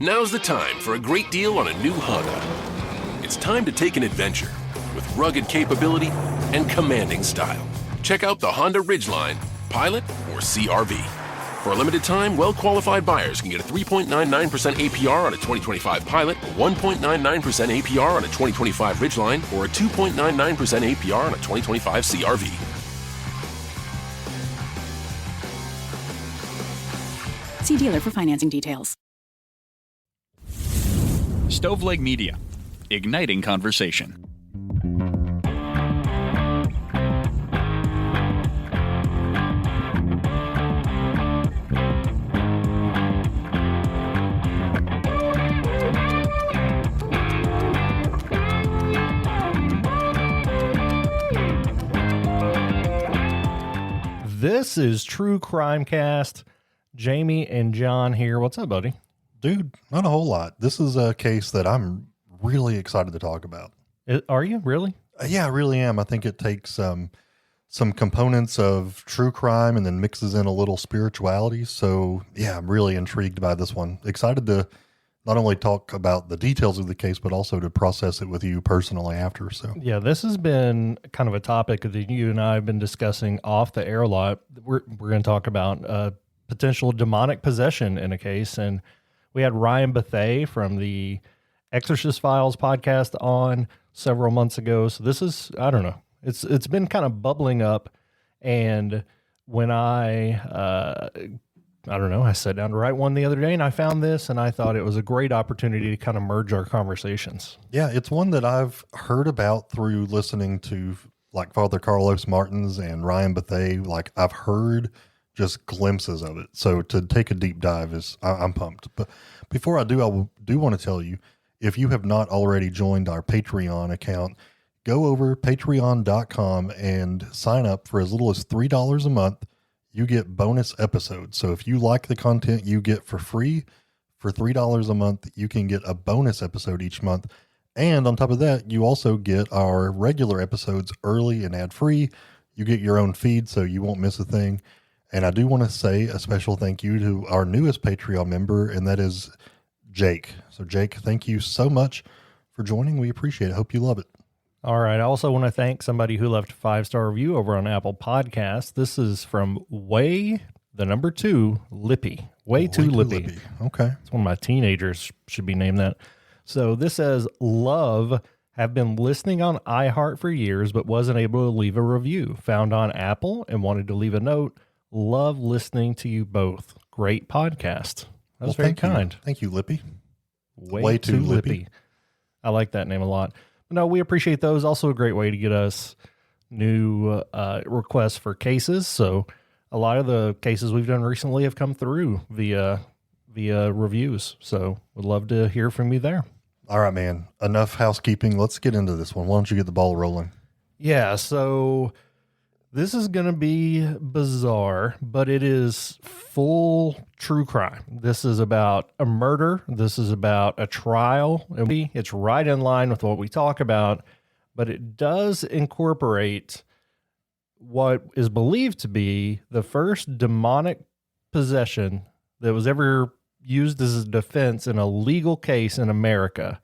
Now's the time for a great deal on a new Honda. It's time to take an adventure with rugged capability and commanding style. Check out the Honda Ridgeline, Pilot, or CR-V. For a limited time, well-qualified buyers can get a 3.99% APR on a 2025 Pilot, a 1.99% APR on a 2025 Ridgeline, or a 2.99% APR on a 2025 CR-V. See dealer for financing details. Stoveleg Media, igniting conversation. This is True Crime Cast. Jamie and John here. What's up, buddy? Dude, not a whole lot. This is a case that I'm really excited to talk about. Are you really? Yeah, I really am. I think it takes some components of true crime and then mixes in a little spirituality. So yeah, I'm really intrigued by this one. Excited to not only talk about the details of the case, but also to process it with you personally after. So yeah, this has been kind of a topic that you and I have been discussing off the air a lot. We're going to talk about potential demonic possession in a case. And we had Ryan Bethea from the Exorcist Files podcast on several months ago. So this is, I don't know, it's been kind of bubbling up. And when I don't know, I sat down to write one the other day and I found this and I thought it was a great opportunity to kind of merge our conversations. Yeah, it's one that I've heard about through listening to like Father Carlos Martins and Ryan Bethea. Like I've heard just glimpses of it. So to take a deep dive I'm pumped. But before I do want to tell you, if you have not already joined our Patreon account, go over patreon.com and sign up for as little as $3 a month. You get bonus episodes. So if you like the content you get for free, for $3 a month, you can get a bonus episode each month. And on top of that, you also get our regular episodes early and ad-free. You get your own feed, so you won't miss a thing. And I do want to say a special thank you to our newest Patreon member, and that is Jake. So Jake, thank you so much for joining. We appreciate it. Hope you love it. All right. I also want to thank somebody who left a 5-star review over on Apple Podcasts. This is from Way2 Lippy. Way2 Lippy. Okay. It's one of my teenagers should be named that. So this says, love, have been listening on iHeart for years, but wasn't able to leave a review. Found on Apple and wanted to leave a note. Love listening to you both. Great podcast. That was very kind. Thank you, Lippy. Way2 Lippy. I like that name a lot. No, we appreciate those. Also a great way to get us new requests for cases. So a lot of the cases we've done recently have come through via reviews. So we'd love to hear from you there. All right, man. Enough housekeeping. Let's get into this one. Why don't you get the ball rolling? Yeah, so this is going to be bizarre, but it is full true crime. This is about a murder. This is about a trial. And it's right in line with what we talk about, but it does incorporate what is believed to be the first demonic possession that was ever used as a defense in a legal case in America.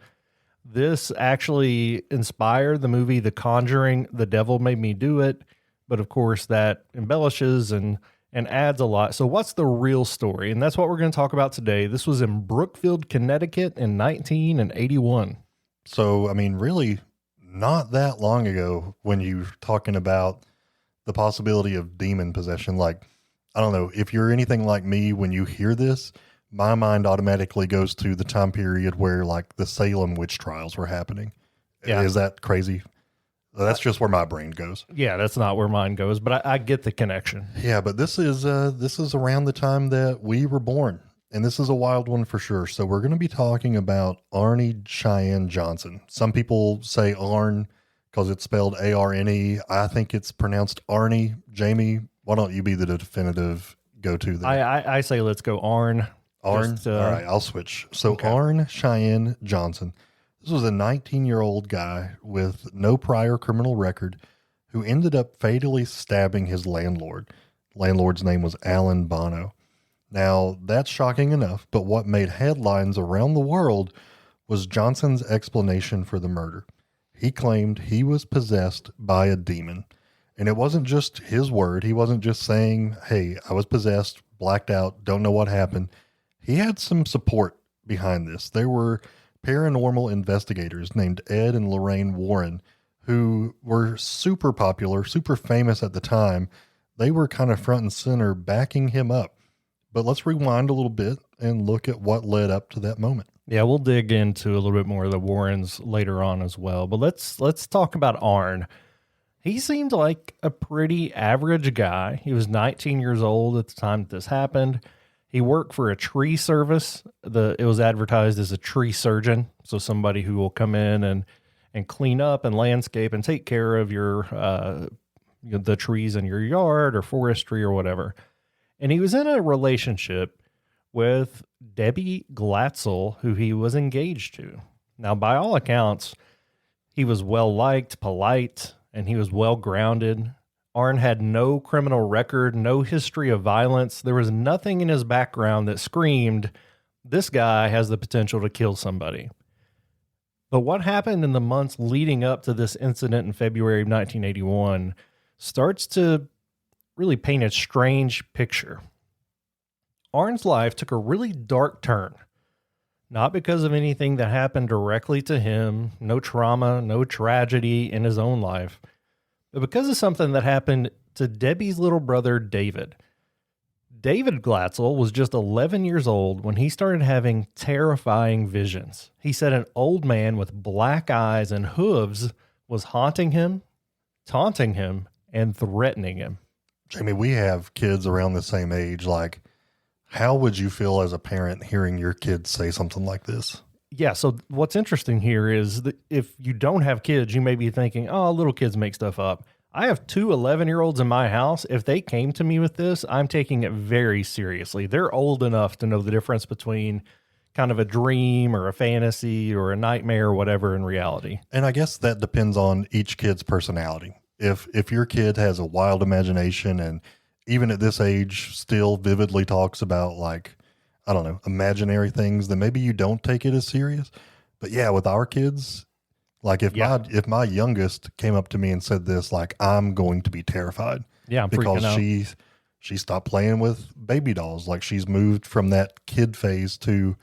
This actually inspired the movie The Conjuring, The Devil Made Me Do It. But of course that embellishes and adds a lot. So what's the real story? And that's what we're going to talk about today. This was in Brookfield, Connecticut in 1981. So, I mean, really not that long ago when you're talking about the possibility of demon possession. Like, I don't know, if you're anything like me, when you hear this, my mind automatically goes to the time period where like the Salem witch trials were happening. Yeah. Is that crazy? That's just where my brain goes. Yeah, that's not where mine goes, but I get the connection. Yeah, but this is around the time that we were born, and this is a wild one for sure. So we're going to be talking about Arne Cheyenne Johnson. Some people say Arne because it's spelled A-R-N-E. I think it's pronounced Arnie. Jamie, why don't you be the definitive go-to there? I say let's go Arne. Arne? All right, I'll switch. So okay. Arne Cheyenne Johnson. This was a 19-year-old guy with no prior criminal record who ended up fatally stabbing his landlord. Landlord's name was Alan Bono. Now, that's shocking enough, but what made headlines around the world was Johnson's explanation for the murder. He claimed he was possessed by a demon. And it wasn't just his word. He wasn't just saying, hey, I was possessed, blacked out, don't know what happened. He had some support behind this. There were paranormal investigators named Ed and Lorraine Warren who were super popular, super famous at the time. They were kind of front and center backing him up. But let's rewind a little bit and look at what led up to that moment. Yeah, we'll dig into a little bit more of the Warrens later on as well. But let's talk about Arne. He seemed like a pretty average guy. He was 19 years old at the time that this happened. He worked for a tree service. It was advertised as a tree surgeon, so somebody who will come in and clean up and landscape and take care of your the trees in your yard or forestry or whatever. And he was in a relationship with Debbie Glatzel, who he was engaged to. Now, by all accounts, he was well-liked, polite, and he was well-grounded. Arne had no criminal record, no history of violence. There was nothing in his background that screamed, this guy has the potential to kill somebody. But what happened in the months leading up to this incident in February of 1981 starts to really paint a strange picture. Arne's life took a really dark turn, not because of anything that happened directly to him, no trauma, no tragedy in his own life, but because of something that happened to Debbie's little brother, David. David Glatzel was just 11 years old when he started having terrifying visions. He said an old man with black eyes and hooves was haunting him, taunting him, and threatening him. Jamie, we have kids around the same age. Like, how would you feel as a parent hearing your kids say something like this? Yeah, so what's interesting here is that if you don't have kids, you may be thinking, oh, little kids make stuff up. I have two 11-year-olds in my house. If they came to me with this, I'm taking it very seriously. They're old enough to know the difference between kind of a dream or a fantasy or a nightmare or whatever in reality. And I guess that depends on each kid's personality. If your kid has a wild imagination and even at this age still vividly talks about, like, I don't know, imaginary things, then maybe you don't take it as serious. But yeah, with our kids, like if my youngest came up to me and said this, like, I'm going to be terrified. Yeah, I'm because freaking out. she stopped playing with baby dolls. Like, she's moved from that kid phase to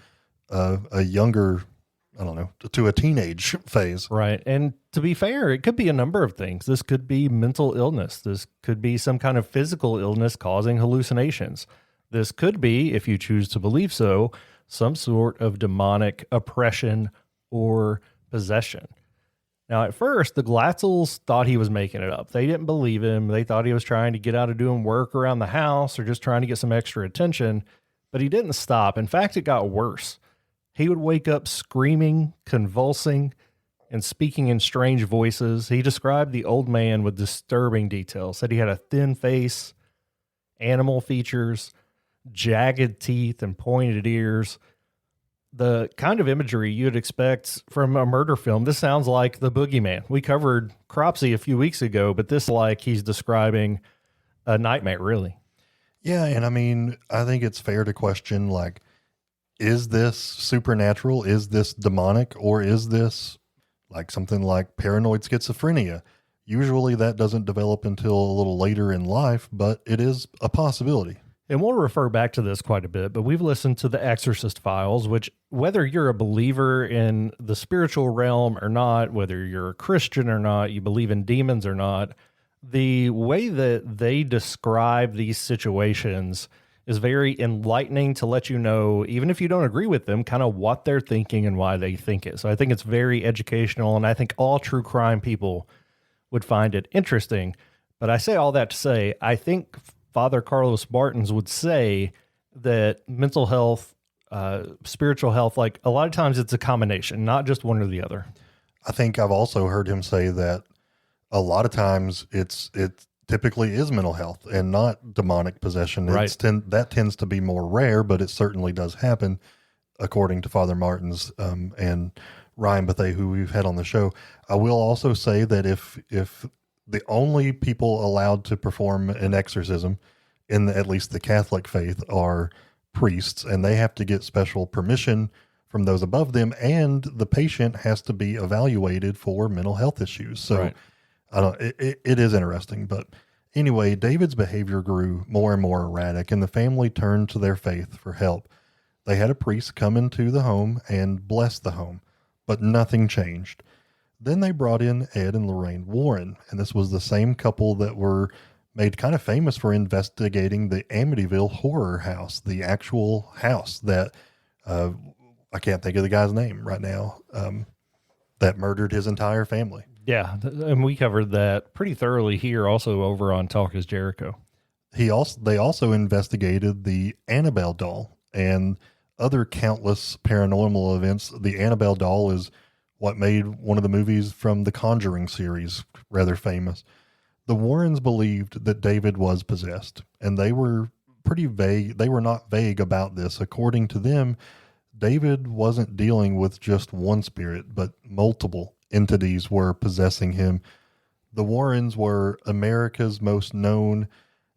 a younger, I don't know, to a teenage phase. Right. And to be fair, it could be a number of things. This could be mental illness. This could be some kind of physical illness causing hallucinations. This could be, if you choose to believe so, some sort of demonic oppression or possession. Now, at first, the Glatzels thought he was making it up. They didn't believe him. They thought he was trying to get out of doing work around the house or just trying to get some extra attention, but he didn't stop. In fact, it got worse. He would wake up screaming, convulsing, and speaking in strange voices. He described the old man with disturbing details. Said he had a thin face, animal features, jagged teeth, and pointed ears. The kind of imagery you'd expect from a murder film. This sounds like the boogeyman. We covered Cropsey a few weeks ago, but this like he's describing a nightmare, really. Yeah, and I mean, I think it's fair to question, like, is this supernatural? Is this demonic? Or is this like something like paranoid schizophrenia? Usually that doesn't develop until a little later in life, but it is a possibility. And we'll refer back to this quite a bit, but we've listened to the Exorcist Files, which whether you're a believer in the spiritual realm or not, whether you're a Christian or not, you believe in demons or not, the way that they describe these situations is very enlightening to let you know, even if you don't agree with them, kind of what they're thinking and why they think it. So I think it's very educational, and I think all true crime people would find it interesting. But I say all that to say, I think Father Carlos Martins would say that mental health, spiritual health, like a lot of times it's a combination, not just one or the other. I think I've also heard him say that a lot of times it typically is mental health and not demonic possession. Right. That tends to be more rare, but it certainly does happen, according to Father Martins and Ryan Bethea, who we've had on the show. I will also say that if the only people allowed to perform an exorcism in at least the Catholic faith are priests, and they have to get special permission from those above them, and the patient has to be evaluated for mental health issues. So Right. I don't, it is interesting, but anyway, David's behavior grew more and more erratic, and the family turned to their faith for help. They had a priest come into the home and bless the home, but nothing changed. Then they brought in Ed and Lorraine Warren, and this was the same couple that were made kind of famous for investigating the Amityville horror house, the actual house that I can't think of the guy's name right now, that murdered his entire family. Yeah, and we covered that pretty thoroughly here, also over on Talk is Jericho. They also investigated the Annabelle doll and other countless paranormal events. The Annabelle doll is what made one of the movies from the Conjuring series rather famous. The Warrens believed that David was possessed, and they were pretty vague. They were not vague about this. According to them, David wasn't dealing with just one spirit, but multiple entities were possessing him. The Warrens were America's most known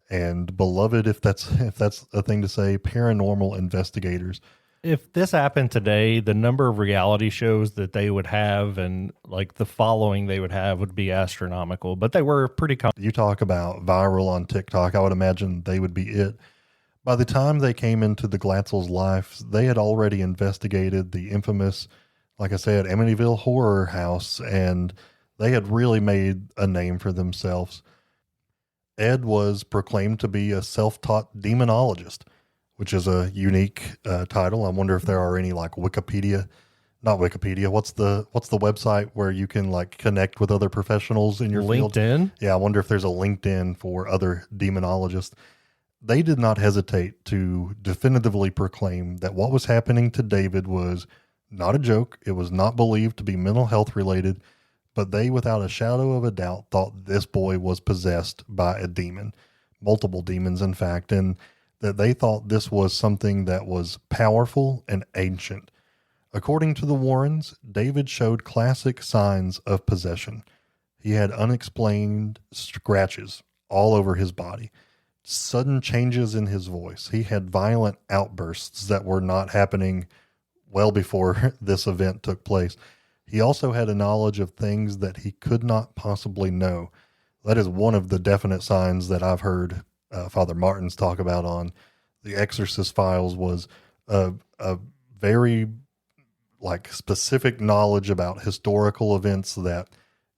and beloved, if that's a thing to say, paranormal investigators. If this happened today, the number of reality shows that they would have and like the following they would have would be astronomical, but they were pretty You talk about viral on TikTok, I would imagine they would be it. By the time they came into the Glatzel's life, they had already investigated the infamous, like I said, Amityville horror house, and they had really made a name for themselves. Ed was proclaimed to be a self-taught demonologist, which is a unique title. I wonder if there are any like not Wikipedia. What's the website where you can like connect with other professionals in your field? LinkedIn. Yeah, I wonder if there's a LinkedIn for other demonologists. They did not hesitate to definitively proclaim that what was happening to David was not a joke. It was not believed to be mental health related, but they, without a shadow of a doubt, thought this boy was possessed by a demon, multiple demons, in fact, and that they thought this was something that was powerful and ancient. According to the Warrens, David showed classic signs of possession. He had unexplained scratches all over his body, sudden changes in his voice. He had violent outbursts that were not happening well before this event took place. He also had a knowledge of things that he could not possibly know. That is one of the definite signs that I've heard Father Martins talk about on the Exorcist Files, was a very like specific knowledge about historical events that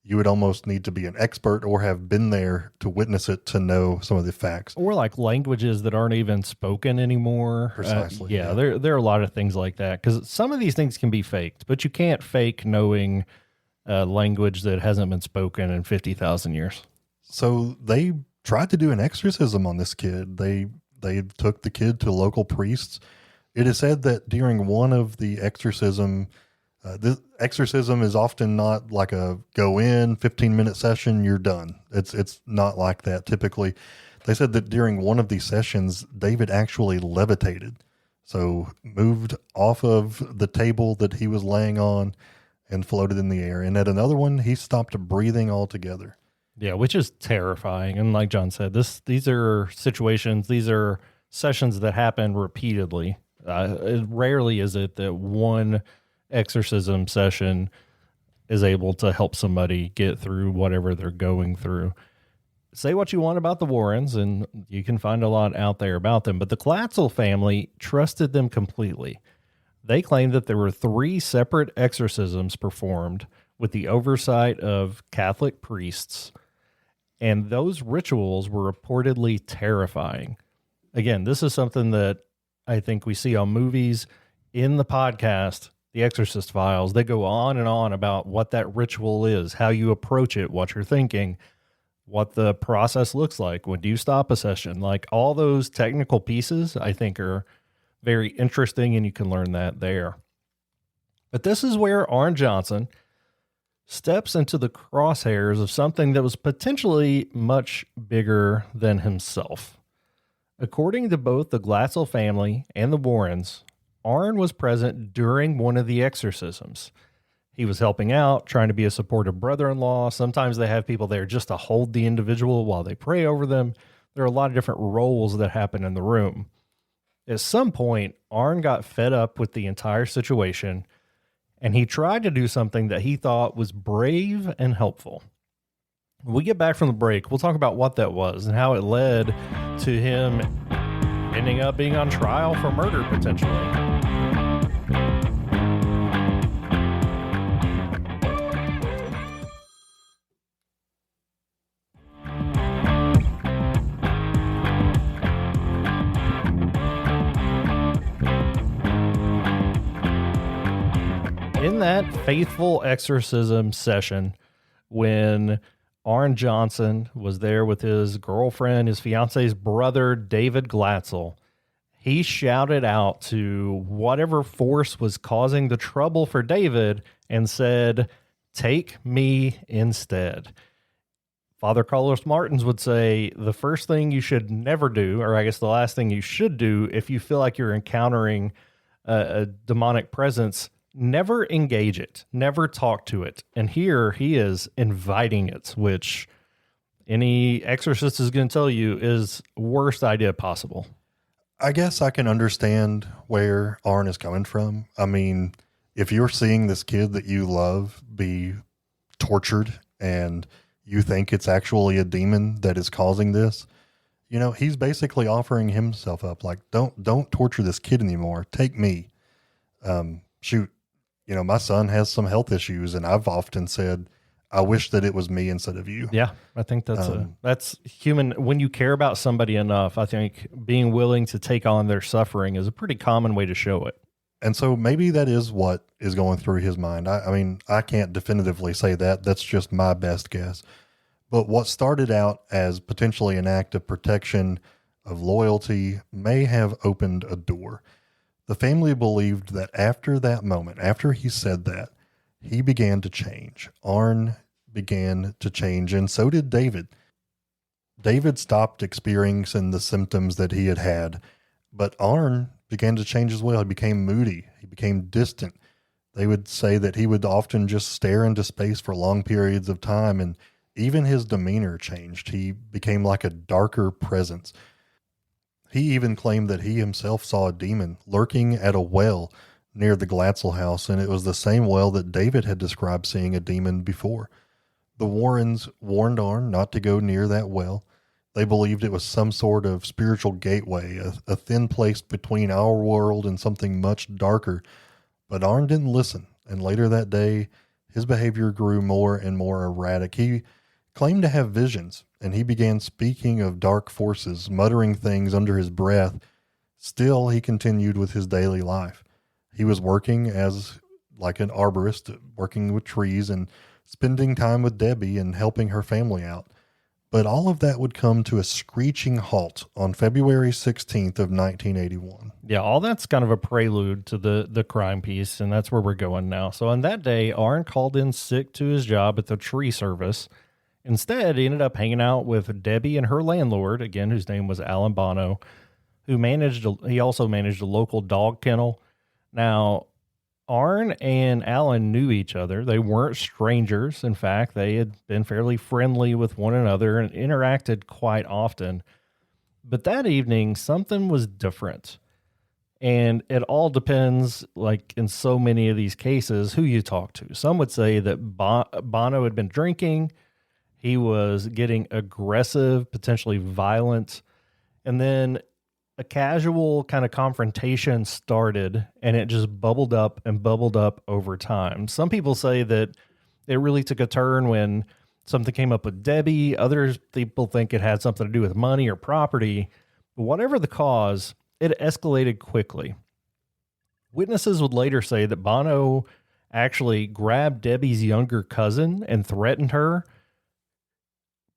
you would almost need to be an expert or have been there to witness it to know some of the facts. Or like languages that aren't even spoken anymore. Precisely. Yeah, there are a lot of things like that, because some of these things can be faked, but you can't fake knowing language that hasn't been spoken in 50,000 years. So they tried to do an exorcism on this kid. They took the kid to local priests. It is said that during one of the exorcism, this exorcism is often not like a go in 15-minute session, you're done. It's not like that typically. They said that during one of these sessions, David actually levitated. So moved off of the table that he was laying on and floated in the air. And at another one, he stopped breathing altogether. Yeah, which is terrifying. And like John said, these are situations, these are sessions that happen repeatedly. Rarely is it that one exorcism session is able to help somebody get through whatever they're going through. Say what you want about the Warrens, and you can find a lot out there about them, but the Glatzel family trusted them completely. They claimed that there were 3 separate exorcisms performed with the oversight of Catholic priests, and those rituals were reportedly terrifying. Again, this is something that I think we see on movies, in the podcast, The Exorcist Files. They go on and on about what that ritual is, how you approach it, what you're thinking, what the process looks like. When do you stop a session? Like all those technical pieces, I think are very interesting, and you can learn that there. But this is where Arne Johnson steps into the crosshairs of something that was potentially much bigger than himself. According to both the Glatzel family and the Warrens, Arne was present during one of the exorcisms. He was helping out, trying to be a supportive brother-in-law. Sometimes they have people there just to hold the individual while they pray over them. There are a lot of different roles that happen in the room. At some point, Arne got fed up with the entire situation, and he tried to do something that he thought was brave and helpful. When we get back from the break, we'll talk about what that was and how it led to him ending up being on trial for murder, potentially. In that faithful exorcism session, when Arne Johnson was there with his girlfriend, his fiance's brother, David Glatzel, he shouted out to whatever force was causing the trouble for David and said, "Take me instead." Father Carlos Martins would say the first thing you should never do, or I guess the last thing you should do if you feel like you're encountering a demonic presence, never engage it, never talk to it. And here he is inviting it, which any exorcist is going to tell you is worst idea possible. I guess I can understand where Arne is coming from. I mean, if you're seeing this kid that you love be tortured and you think it's actually a demon that is causing this, you know, he's basically offering himself up. Like, don't torture this kid anymore. Take me. Shoot. You know, my son has some health issues, and I've often said, I wish that it was me instead of you. Yeah, I think that's human. When you care about somebody enough, I think being willing to take on their suffering is a pretty common way to show it. And so maybe that is what is going through his mind. I mean, I can't definitively say that. That's just my best guess. But what started out as potentially an act of protection, of loyalty, may have opened a door. The family believed that after that moment, after he said that, he began to change. Arne began to change, and so did David. David stopped experiencing the symptoms that he had had, but Arne began to change as well. He became moody. He became distant. They would say that he would often just stare into space for long periods of time, and even his demeanor changed. He became like a darker presence. He even claimed that he himself saw a demon lurking at a well near the Glatzel house, and it was the same well that David had described seeing a demon before. The Warrens warned Arne not to go near that well. They believed it was some sort of spiritual gateway, a thin place between our world and something much darker. But Arne didn't listen, and later that day, his behavior grew more and more erratic. He claimed to have visions, and he began speaking of dark forces, muttering things under his breath. Still, he continued with his daily life. He was working as like an arborist, working with trees and spending time with Debbie and helping her family out. But all of that would come to a screeching halt on February 16th of 1981. Yeah, all that's kind of a prelude to the crime piece, and that's where we're going now. So on that day, Arne called in sick to his job at the tree service. Instead, he ended up hanging out with Debbie and her landlord, again, whose name was Alan Bono, he also managed a local dog kennel. Now, Arne and Alan knew each other. They weren't strangers. In fact, they had been fairly friendly with one another and interacted quite often. But that evening, something was different. And it all depends, like in so many of these cases, who you talk to. Some would say that Bono had been drinking. He was getting aggressive, potentially violent. And then a casual kind of confrontation started, and it just bubbled up and bubbled up over time. Some people say that it really took a turn when something came up with Debbie. Other people think it had something to do with money or property. But whatever the cause, it escalated quickly. Witnesses would later say that Bono actually grabbed Debbie's younger cousin and threatened her.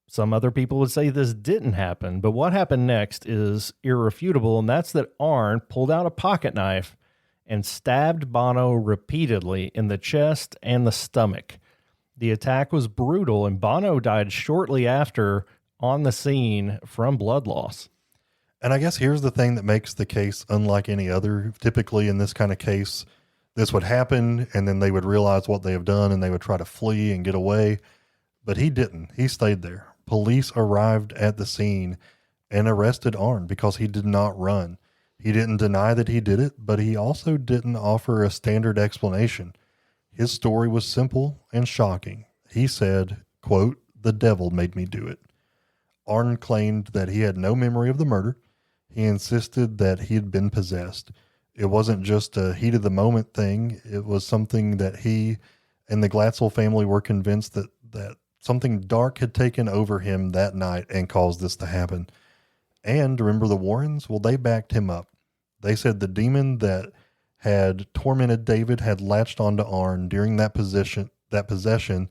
Some other people would say this didn't happen, but what happened next is irrefutable, and that's that Arne pulled out a pocket knife and stabbed Bono repeatedly in the chest and the stomach. The attack was brutal, and Bono died shortly after on the scene from blood loss. And I guess here's the thing that makes the case unlike any other. Typically in this kind of case, this would happen, and then they would realize what they have done, and they would try to flee and get away. But he didn't. He stayed there. Police arrived at the scene and arrested Arne because he did not run. He didn't deny that he did it, but he also didn't offer a standard explanation. His story was simple and shocking. He said, quote, "The devil made me do it." Arne claimed that he had no memory of the murder. He insisted that he had been possessed. It wasn't just a heat of the moment thing. It was something that he and the Glatzel family were convinced that something dark had taken over him that night and caused this to happen. And remember the Warrens? Well, they backed him up. They said the demon that had tormented David had latched onto Arne during that possession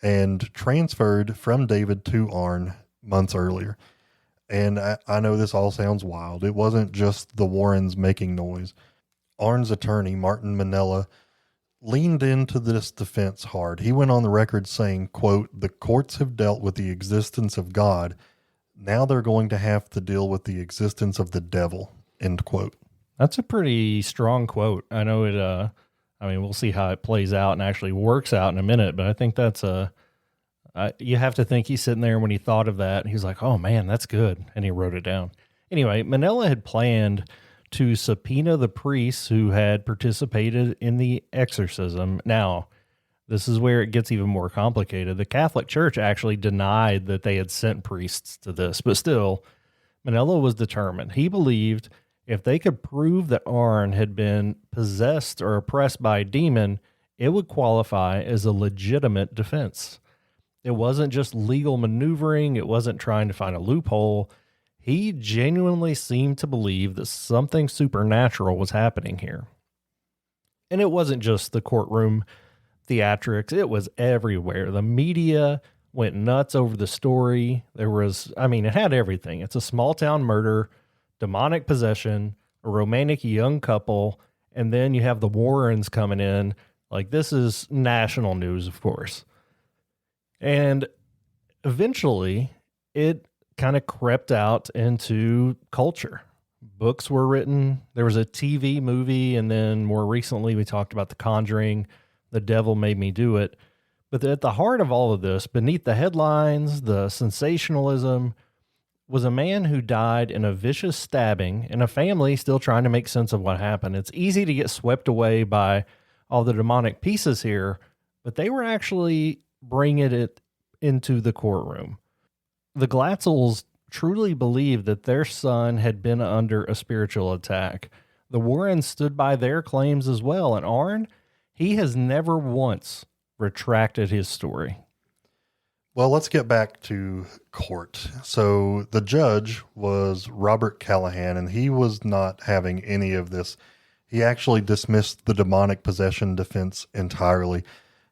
and transferred from David to Arne months earlier. And I know this all sounds wild. It wasn't just the Warrens making noise. Arne's attorney, Martin Manella, leaned into this defense hard. He went on the record saying, quote, "The courts have dealt with the existence of God. Now they're going to have to deal with the existence of the devil," end quote. That's a pretty strong quote. I know it, we'll see how it plays out and actually works out in a minute, but I think that's you have to think he's sitting there when he thought of that. He's like, oh man, that's good. And he wrote it down. Anyway, Manella had planned to subpoena the priests who had participated in the exorcism. Now, this is where it gets even more complicated. The Catholic Church actually denied that they had sent priests to this, but still, Manella was determined. He believed if they could prove that Arne had been possessed or oppressed by a demon, it would qualify as a legitimate defense. It wasn't just legal maneuvering. It wasn't trying to find a loophole. He genuinely seemed to believe that something supernatural was happening here. And it wasn't just the courtroom theatrics. It was everywhere. The media went nuts over the story. It had everything. It's a small town murder, demonic possession, a romantic young couple, and then you have the Warrens coming in. Like, this is national news, of course. And eventually it kind of crept out into culture. Books were written. There was a TV movie. And then more recently, we talked about The Conjuring, The Devil Made Me Do It. But at the heart of all of this, beneath the headlines, the sensationalism, was a man who died in a vicious stabbing and a family still trying to make sense of what happened. It's easy to get swept away by all the demonic pieces here, but they were actually bringing it into the courtroom. The Glatzels truly believed that their son had been under a spiritual attack. The Warrens stood by their claims as well, and Arne, he has never once retracted his story. Well, let's get back to court. So the judge was Robert Callahan, and he was not having any of this. He actually dismissed the demonic possession defense entirely.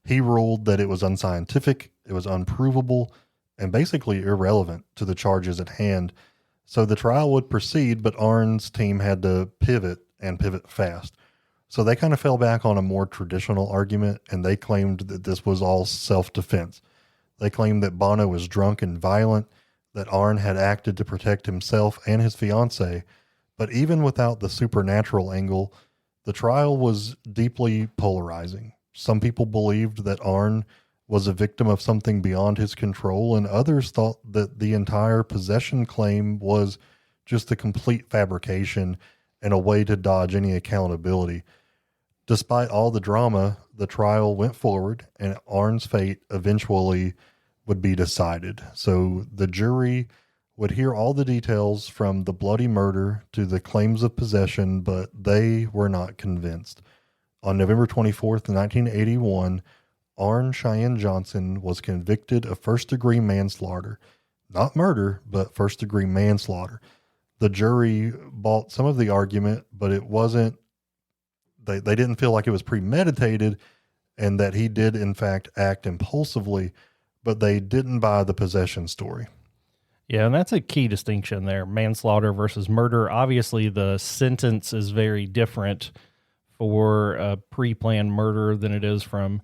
He ruled that it was unscientific, it was unprovable, and basically irrelevant to the charges at hand. So the trial would proceed, but Arne's team had to pivot and pivot fast. So they kind of fell back on a more traditional argument, and they claimed that this was all self-defense. They claimed that Bono was drunk and violent, that Arne had acted to protect himself and his fiancée. But even without the supernatural angle, the trial was deeply polarizing. Some people believed that Arne was a victim of something beyond his control, and others thought that the entire possession claim was just a complete fabrication and a way to dodge any accountability. Despite all the drama, the trial went forward, and Arne's fate eventually would be decided. So the jury would hear all the details from the bloody murder to the claims of possession, but they were not convinced. On November 24th, 1981, Arne Cheyenne Johnson was convicted of first-degree manslaughter. Not murder, but first-degree manslaughter. The jury bought some of the argument, but it wasn't, they didn't feel like it was premeditated and that he did, in fact, act impulsively, but they didn't buy the possession story. Yeah, and that's a key distinction there, manslaughter versus murder. Obviously, the sentence is very different for a pre-planned murder than it is from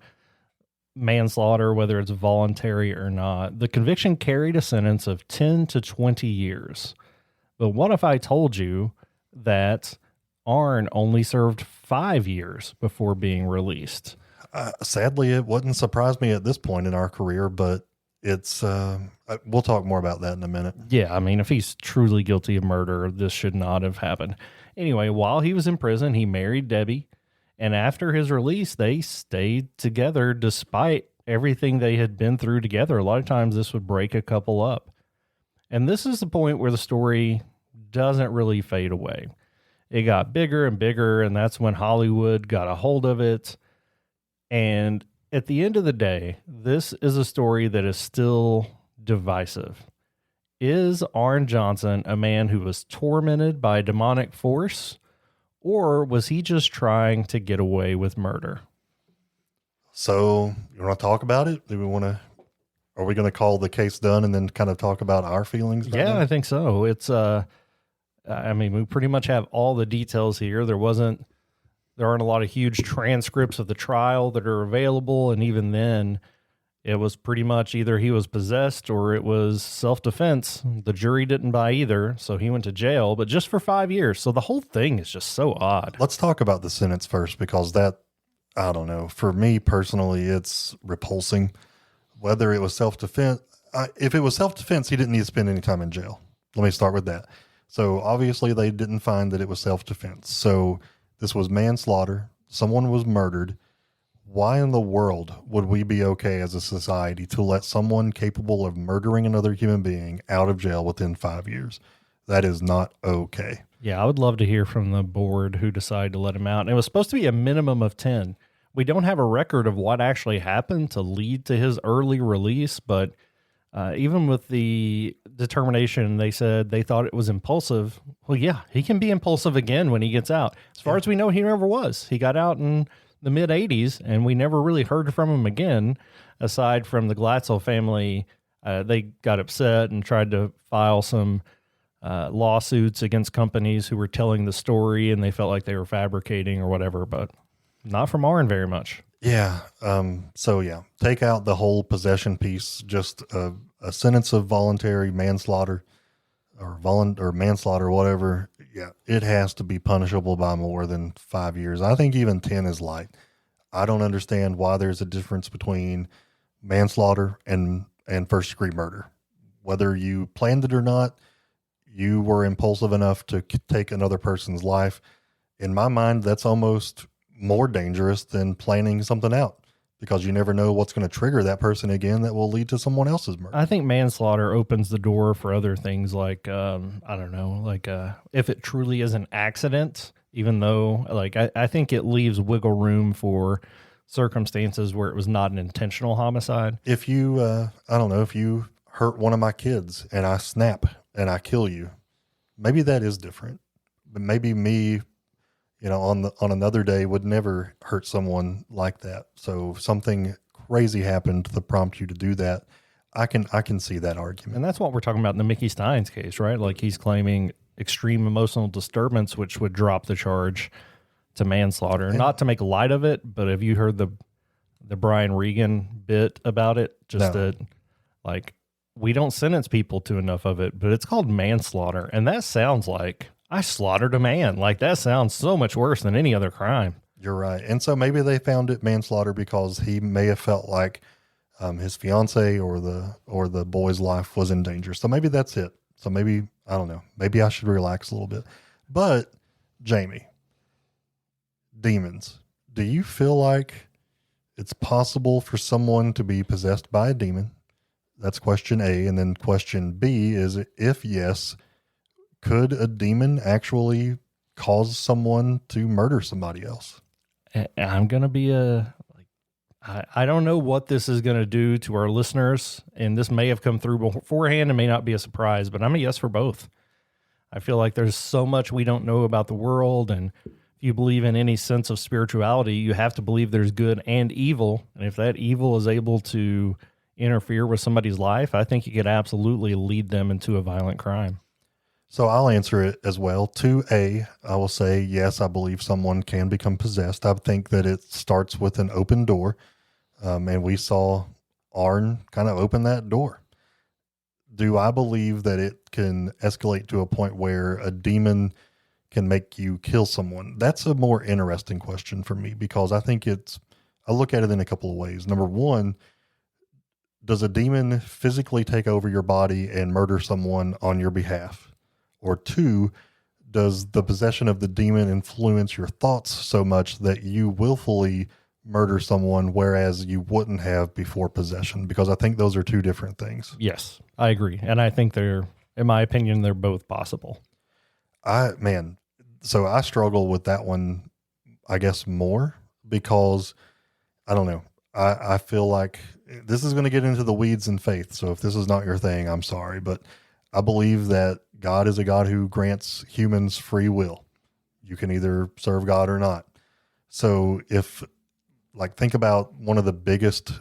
manslaughter, whether it's voluntary or not. The conviction carried a sentence of 10 to 20 years. But what if I told you that Arne only served 5 years before being released? Sadly, it wouldn't surprise me at this point in our career, but it's we'll talk more about that in a minute. Yeah, I mean, if he's truly guilty of murder, this should not have happened. Anyway, while he was in prison, he married Debbie, and after his release, they stayed together despite everything they had been through together. A lot of times this would break a couple up. And this is the point where the story doesn't really fade away. It got bigger and bigger, and that's when Hollywood got a hold of it. And at the end of the day, this is a story that is still divisive. Is Arne Johnson a man who was tormented by a demonic force, or was he just trying to get away with murder? So you want to talk about it? Are we going to call the case done and then kind of talk about our feelings? Yeah, I think so. It's, I mean, we pretty much have all the details here. There aren't a lot of huge transcripts of the trial that are available. And even then, it was pretty much either he was possessed or it was self-defense. The jury didn't buy either, so he went to jail, but just for 5 years. So the whole thing is just so odd. Let's talk about the sentence first, because that, I don't know, for me personally, it's repulsing. Whether it was self-defense, if it was self-defense, he didn't need to spend any time in jail. Let me start with that. So obviously they didn't find that it was self-defense. So this was manslaughter. Someone was murdered. Why in the world would we be okay as a society to let someone capable of murdering another human being out of jail within 5 years? That is not okay. Yeah, I would love to hear from the board who decided to let him out. And it was supposed to be a minimum of 10. We don't have a record of what actually happened to lead to his early release, but even with the determination, they said they thought it was impulsive. Well, yeah, he can be impulsive again when he gets out. As far as we know, he never was. He got out in the mid-'80s, and we never really heard from him again, aside from the Glatzel family. They got upset and tried to file some lawsuits against companies who were telling the story, and they felt like they were fabricating or whatever, but not from Arne very much. Yeah. So yeah, take out the whole possession piece, just a sentence of voluntary manslaughter or manslaughter, whatever. Yeah. It has to be punishable by more than 5 years. I think even 10 is light. I don't understand why there's a difference between manslaughter and first degree murder. Whether you planned it or not, you were impulsive enough to take another person's life. In my mind, that's almost more dangerous than planning something out, because you never know what's going to trigger that person again that will lead to someone else's murder. I think manslaughter opens the door for other things like, I don't know, like if it truly is an accident, even though like I think it leaves wiggle room for circumstances where it was not an intentional homicide. If you, I don't know, if you hurt one of my kids and I snap and I kill you, maybe that is different. But maybe me, on another day would never hurt someone like that. So if something crazy happened to prompt you to do that, I can see that argument. And that's what we're talking about in the Mickey Steins case, right? Like he's claiming extreme emotional disturbance, which would drop the charge to manslaughter. And not to make light of it, but have you heard the Brian Regan bit about it? Just that, like, we don't sentence people to enough of it, but it's called manslaughter. And that sounds like I slaughtered a man. Like that sounds so much worse than any other crime. You're right. And so maybe they found it manslaughter because he may have felt like his fiance or the boy's life was in danger. So maybe that's it. So maybe, I don't know, maybe I should relax a little bit. But Jamie, demons, do you feel like it's possible for someone to be possessed by a demon? That's question A. And then question B is, if yes, could a demon actually cause someone to murder somebody else? I'm going to be I don't know what this is going to do to our listeners, and this may have come through beforehand and may not be a surprise, but I'm a yes for both. I feel like there's so much we don't know about the world, and if you believe in any sense of spirituality, you have to believe there's good and evil, and if that evil is able to interfere with somebody's life, I think you could absolutely lead them into a violent crime. So I'll answer it as well. 2A, I will say, yes, I believe someone can become possessed. I think that it starts with an open door. And we saw Arne kind of open that door. Do I believe that it can escalate to a point where a demon can make you kill someone? That's a more interesting question for me, because I think I look at it in a couple of ways. Number one, does a demon physically take over your body and murder someone on your behalf? Or 2, does the possession of the demon influence your thoughts so much that you willfully murder someone, whereas you wouldn't have before possession? Because I think those are 2 different things. Yes, I agree. And I think in my opinion, they're both possible. So I struggle with that one, I guess, more because I don't know. I feel like this is going to get into the weeds in faith. So if this is not your thing, I'm sorry, but I believe that God is a God who grants humans free will. You can either serve God or not. So think about one of the biggest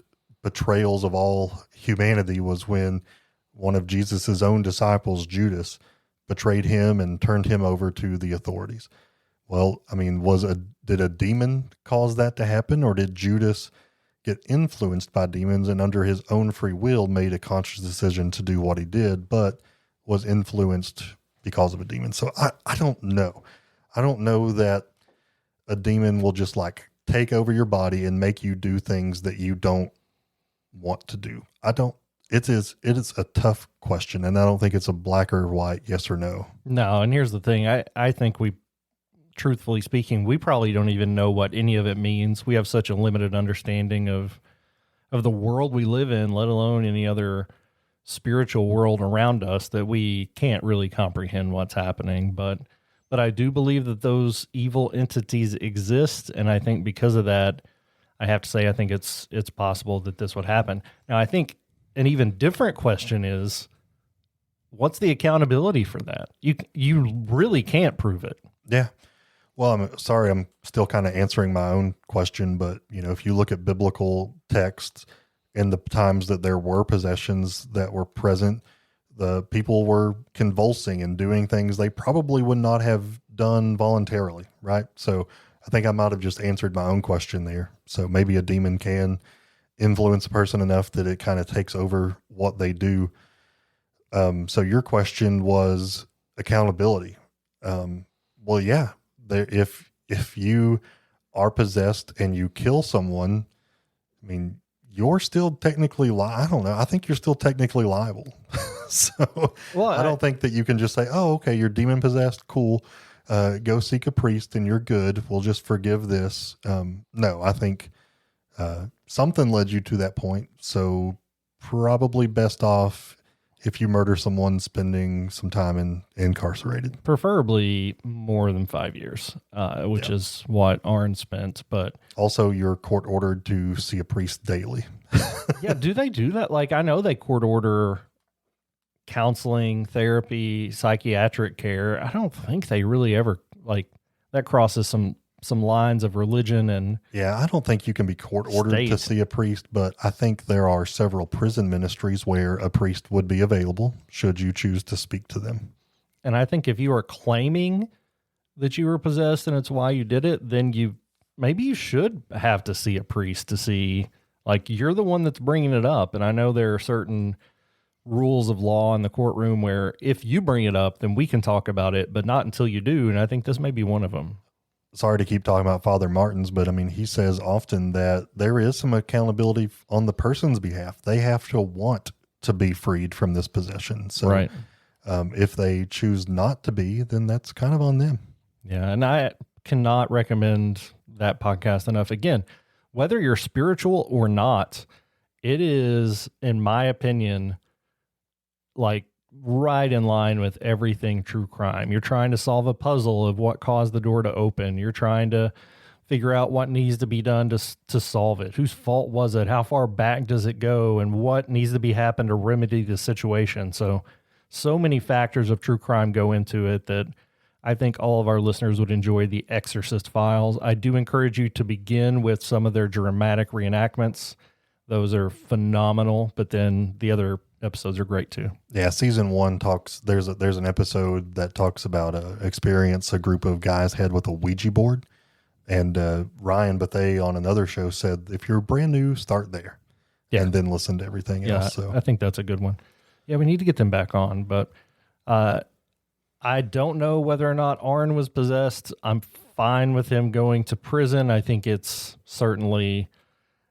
betrayals of all humanity was when one of Jesus's own disciples, Judas, betrayed him and turned him over to the authorities. Well, I mean, did a demon cause that to happen, or did Judas get influenced by demons and under his own free will made a conscious decision to do what he did, but was influenced because of a demon? So I don't know. I don't know that a demon will just take over your body and make you do things that you don't want to do. It is a tough question, and I don't think it's a black or white yes or no. No, and here's the thing. I think truthfully speaking, we probably don't even know what any of it means. We have such a limited understanding of the world we live in, let alone any other spiritual world around us, that we can't really comprehend what's happening. But I do believe that those evil entities exist, and I think because of that, I have to say I think it's possible that this would happen. Now, I think an even different question is, what's the accountability for that? You really can't prove it. Yeah. Well, I'm sorry, I'm still kind of answering my own question, but if you look at biblical texts and the times that there were possessions that were present, the people were convulsing and doing things they probably would not have done voluntarily, right? So I think I might have just answered my own question there. So maybe a demon can influence a person enough that it kind of takes over what they do. So your question was accountability. Well, yeah, if you are possessed and you kill someone, I mean, you're still technically I don't know. I think you're still technically liable. So I don't think that you can just say, oh, okay, you're demon possessed. Cool. Go seek a priest and you're good. We'll just forgive this. No, I think something led you to that point. So probably best off if you murder someone spending some time incarcerated. Preferably more than 5 years, which is what Arne spent. But also you're court ordered to see a priest daily. Yeah. Do they do that? I know they court order counseling, therapy, psychiatric care. I don't think they really ever that crosses some lines of religion and I don't think you can be court ordered to see a priest, but I think there are several prison ministries where a priest would be available should you choose to speak to them. And I think if you are claiming that you were possessed and it's why you did it, then maybe you should have to see a priest to see, you're the one that's bringing it up. And I know there are certain rules of law in the courtroom where if you bring it up, then we can talk about it, but not until you do. And I think this may be one of them. Sorry to keep talking about Father Martins, but I mean, he says often that there is some accountability on the person's behalf. They have to want to be freed from this possession. So right. If they choose not to be, then that's kind of on them. Yeah. And I cannot recommend that podcast enough. Again, whether you're spiritual or not, it is, in my opinion, right in line with everything true crime. You're trying to solve a puzzle of what caused the door to open. You're trying to figure out what needs to be done to solve it. Whose fault was it? How far back does it go? And what needs to be happened to remedy the situation? So many factors of true crime go into it that I think all of our listeners would enjoy the Exorcist Files. I do encourage you to begin with some of their dramatic reenactments. Those are phenomenal, but then the other episodes are great too. Yeah, season 1 there's an episode that talks about a experience a group of guys had with a Ouija board, and Ryan Bethea on another show said if you're brand new, start there, and then listen to everything else. So I think that's a good one. Yeah, we need to get them back on, but I don't know whether or not Arne was possessed. I'm fine with him going to prison. I think it's certainly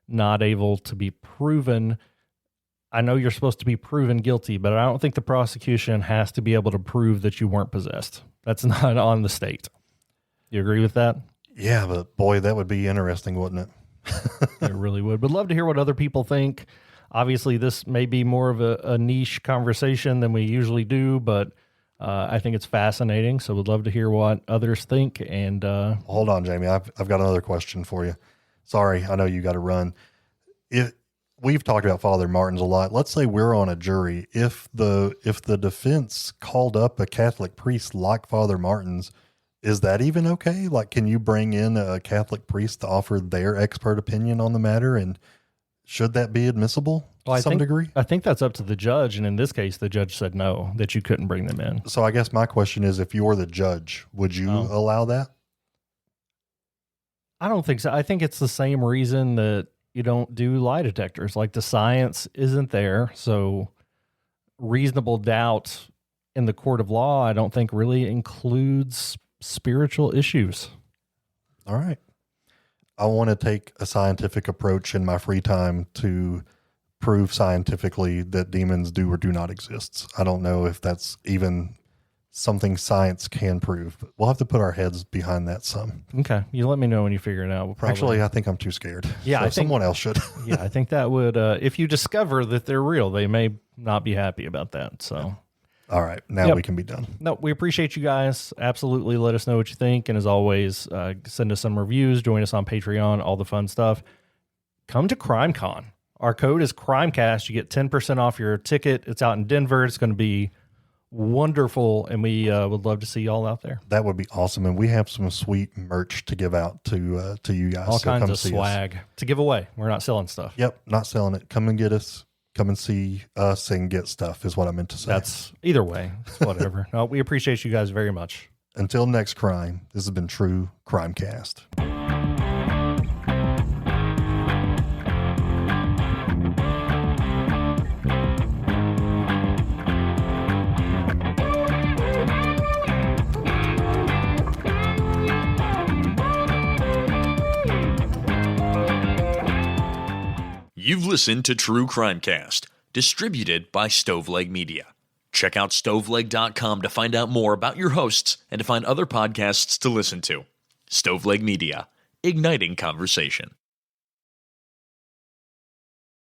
not able to be proven. I know you're supposed to be proven guilty, but I don't think the prosecution has to be able to prove that you weren't possessed. That's not on the state. You agree with that? Yeah, but boy, that would be interesting, wouldn't it? It really would. Would love to hear what other people think. Obviously, this may be more of a niche conversation than we usually do, but I think it's fascinating. So would love to hear what others think. And Hold on, Jamie. I've got another question for you. Sorry, I know you got to run. We've talked about Father Martins a lot. Let's say we're on a jury. If the defense called up a Catholic priest like Father Martins, is that even okay? Like, can you bring in a Catholic priest to offer their expert opinion on the matter? And should that be admissible to some degree? I think that's up to the judge. And in this case, the judge said no, that you couldn't bring them in. So I guess my question is, if you're the judge, would you allow that? I don't think so. I think it's the same reason that you don't do lie detectors. Like, the science isn't there. So reasonable doubt in the court of law, I don't think really includes spiritual issues. All right. I want to take a scientific approach in my free time to prove scientifically that demons do or do not exist. I don't know if that's even something science can prove, but we'll have to put our heads behind that some. Okay. You let me know when you figure it out. We'll probably... Actually, I think I'm too scared. Yeah, so I think someone else should. Yeah, I think that would, if you discover that they're real, they may not be happy about that. So, all right, now we can be done. No, we appreciate you guys. Absolutely. Let us know what you think. And as always, send us some reviews, join us on Patreon, all the fun stuff. Come to CrimeCon. Our code is CrimeCast. You get 10% off your ticket. It's out in Denver. It's going to be wonderful, and we would love to see y'all out there. That would be awesome, and we have some sweet merch to give out to you guys. All kinds of swag to give away. We're not selling stuff. Yep, not selling it. Come and get us. Come and see us and get stuff is what I meant to say. That's either way. It's whatever. No, we appreciate you guys very much. Until next crime, this has been True Crimecast. You've listened to True Crimecast, distributed by Stoveleg Media. Check out stoveleg.com to find out more about your hosts and to find other podcasts to listen to. Stoveleg Media, igniting conversation.